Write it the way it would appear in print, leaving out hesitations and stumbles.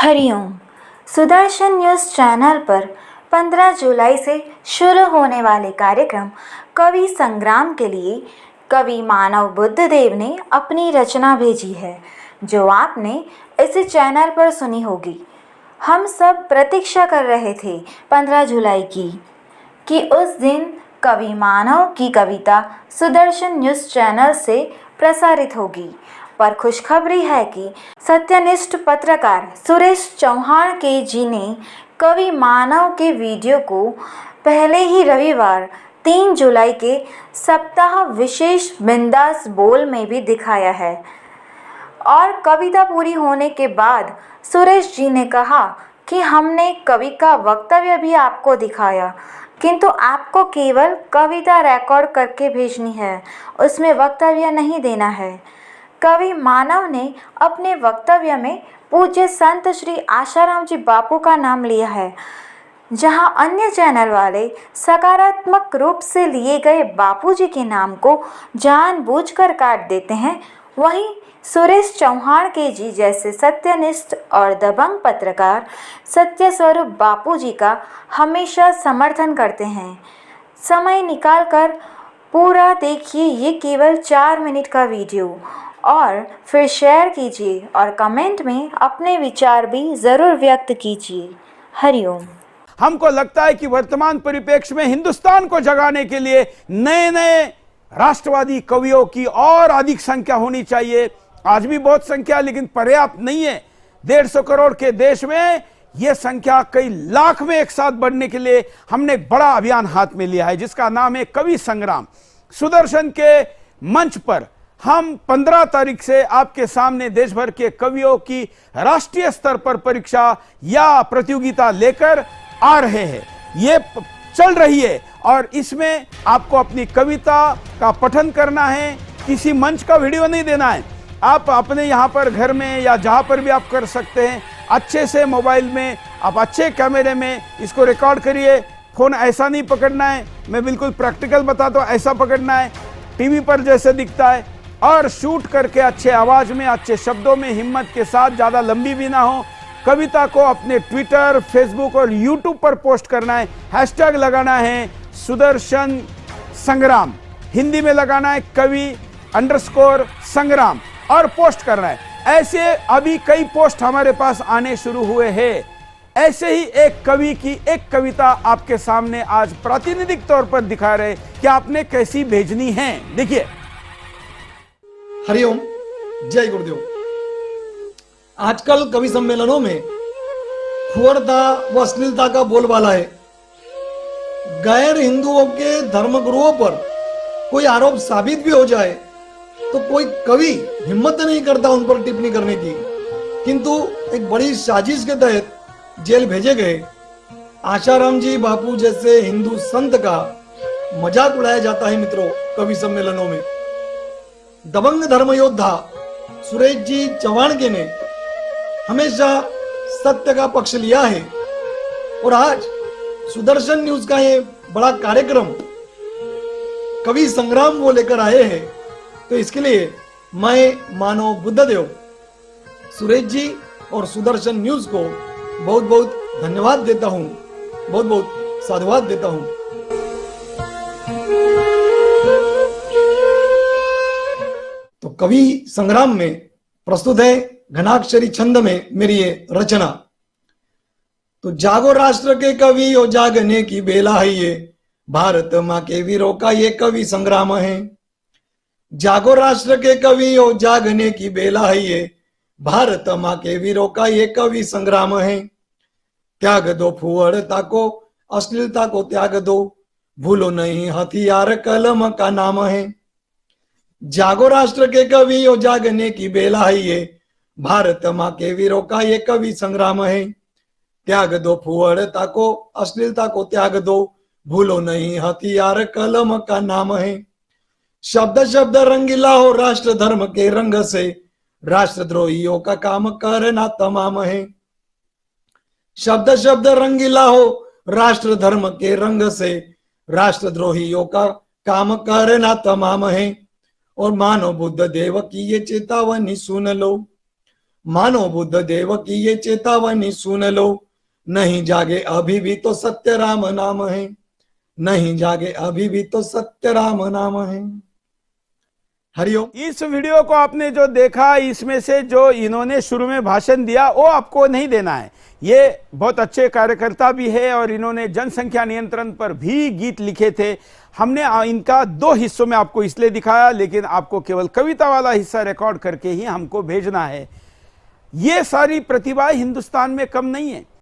Hariom. Sudarshan news channel पर 15 जुलाई से शुरू होने वाले कार्यक्रम कवि संग्राम के लिए कवि मानव बुद्धदेव ने अपनी रचना भेजी है, जो आपने इस चैनल पर सुनी होगी। हम सब प्रतीक्षा कर रहे थे 15 जुलाई की कि उस दिन कवि मानव की कविता सुदर्शन न्यूज़ चैनल से प्रसारित होगी। पर खुशखबरी है कि सत्यनिष्ठ पत्रकार सुरेश चौहान के जी ने कवि मानव के वीडियो को पहले ही रविवार 3 जुलाई के सप्ताह विशेष बिंदास बोल में भी दिखाया है। और कविता पूरी होने के बाद सुरेश जी ने कहा कि हमने कवि का वक्तव्य भी आपको दिखाया, किंतु आपको केवल कविता रिकॉर्ड करके भेजनी है, उसमें वक्तव्य नहीं देना है। कवि मानव ने अपने वक्तव्य में पूज्य संत श्री आशाराम जी बापू का नाम लिया है। जहां अन्य चैनल वाले सकारात्मक रूप से लिए गए बापूजी के नाम को जानबूझकर काट देते हैं, वहीं सुरेश चौहान के जी जैसे सत्यनिष्ठ और दबंग पत्रकार सत्य स्वरूप बापूजी का हमेशा समर्थन करते हैं। समय निकालकर पूरा देखिए ये केवल 4 मिनट का वीडियो और फिर शेयर कीजिए और कमेंट में अपने विचार भी ज़रूर व्यक्त कीजिए। हरिओम। हमको लगता है कि वर्तमान परिप्रेक्ष्य में हिंदुस्तान को जगाने के लिए नए नए राष्ट्रवादी कवियों की और अधिक संख्या होनी चाहिए। आज भी बहुत संख्या है, लेकिन पर्याप्त नहीं है। 150 करोड़ के देश में यह संख्या कई लाख में एक साथ बढ़ने के लिए हमने एक बड़ा अभियान हाथ में लिया है, जिसका नाम है कवि संग्राम। सुदर्शन के मंच पर हम 15 तारीख से आपके सामने देश भर के कवियों की राष्ट्रीय स्तर पर परीक्षा या प्रतियोगिता लेकर आ रहे हैं। ये चल रही है और इसमें आपको अपनी कविता का पठन करना है। किसी मंच का वीडियो नहीं देना है। आप अपने यहाँ पर घर में या जहाँ पर भी आप कर सकते हैं, अच्छे से मोबाइल में आप अच्छे कैमरे में इसको रिकॉर्ड करिए। फोन ऐसा नहीं पकड़ना है, मैं बिल्कुल प्रैक्टिकल बताता हूँ, ऐसा पकड़ना है टीवी पर जैसे दिखता है, और शूट करके अच्छे आवाज में, अच्छे शब्दों में, हिम्मत के साथ, ज़्यादा लंबी भी ना हो। कविता को अपने ट्विटर, फेसबुक और यूट्यूब पर पोस्ट करना है। हैशटैग लगाना है सुदर्शन संग्राम, हिंदी में लगाना है कवि_संग्राम और पोस्ट करना है। ऐसे अभी कई पोस्ट हमारे पास आने शुरू हुए हैं। ऐसे ही एक कवि की एक कविता आपके सामने आज प्रातिनिधिक तौर पर दिखा रहे कि आपने कैसी भेजनी है। देखिए। हरिओम, जय गुरुदेव। आजकल कवि सम्मेलनों में फुहड़ता व अश्लीलता का बोलबाला है। गैर हिंदुओं के धर्मगुरुओं पर कोई आरोप साबित भी हो जाए तो कोई कवि हिम्मत नहीं करता उन पर टिप्पणी करने की, किंतु एक बड़ी साजिश के तहत जेल भेजे गए आशाराम जी बापू जैसे हिंदू संत का मजाक उड़ाया जाता है। मित्रों, कवि सम्मेलनों में दबंग धर्म योद्धा सुरेश जी चौहान के ने हमेशा सत्य का पक्ष लिया है और आज सुदर्शन न्यूज का ये बड़ा कार्यक्रम कवि संग्राम वो लेकर आए हैं। तो इसके लिए मैं मानव बुद्धदेव सुरेश जी और सुदर्शन न्यूज को बहुत बहुत धन्यवाद देता हूं, बहुत बहुत साधुवाद देता हूं। तो कवि संग्राम में प्रस्तुत है घनाक्षरी छंद में मेरी ये रचना। तो जागो राष्ट्र के कवि और जागने की बेला है ये, भारत माँ के वीरों का ये कवि संग्राम है। जागो राष्ट्र के कवि और जागने की बेला है ये, भारत माँ के वीरों का ये कवि संग्राम है। त्याग दो फुहड़ता को, अश्लीलता को त्याग दो, भूलो नहीं हथियार कलम का नाम है। जागो राष्ट्र के कवि और जागने की बेला है ये, भारत माँ के वीरों का ये कवि संग्राम है। त्याग दो फुहड़ता को, अश्लीलता को त्याग दो, भूलो नहीं हथियार कलम का नाम है। शब्द शब्द रंगीला हो राष्ट्र धर्म के रंग से, राष्ट्रद्रोहियों का काम करना तमाम है। शब्द शब्द रंगीला हो राष्ट्र धर्म के रंग से, राष्ट्रद्रोहियों का काम करना तमाम है। और मानो बुद्ध देव की ये चेतावनी सुन लो, मानो बुद्ध देव की ये चेतावनी सुन लो, नहीं जागे अभी भी तो सत्य राम नाम है, नहीं जागे अभी भी तो सत्य राम नाम है। हरिओम। इस वीडियो को आपने जो देखा, इसमें से जो इन्होंने शुरू में भाषण दिया वो आपको नहीं देना है। ये बहुत अच्छे कार्यकर्ता भी है और इन्होंने जनसंख्या नियंत्रण पर भी गीत लिखे थे। हमने इनका 2 हिस्सों में आपको इसलिए दिखाया, लेकिन आपको केवल कविता वाला हिस्सा रिकॉर्ड करके ही हमको भेजना है। ये सारी प्रतिभाएं हिंदुस्तान में कम नहीं है।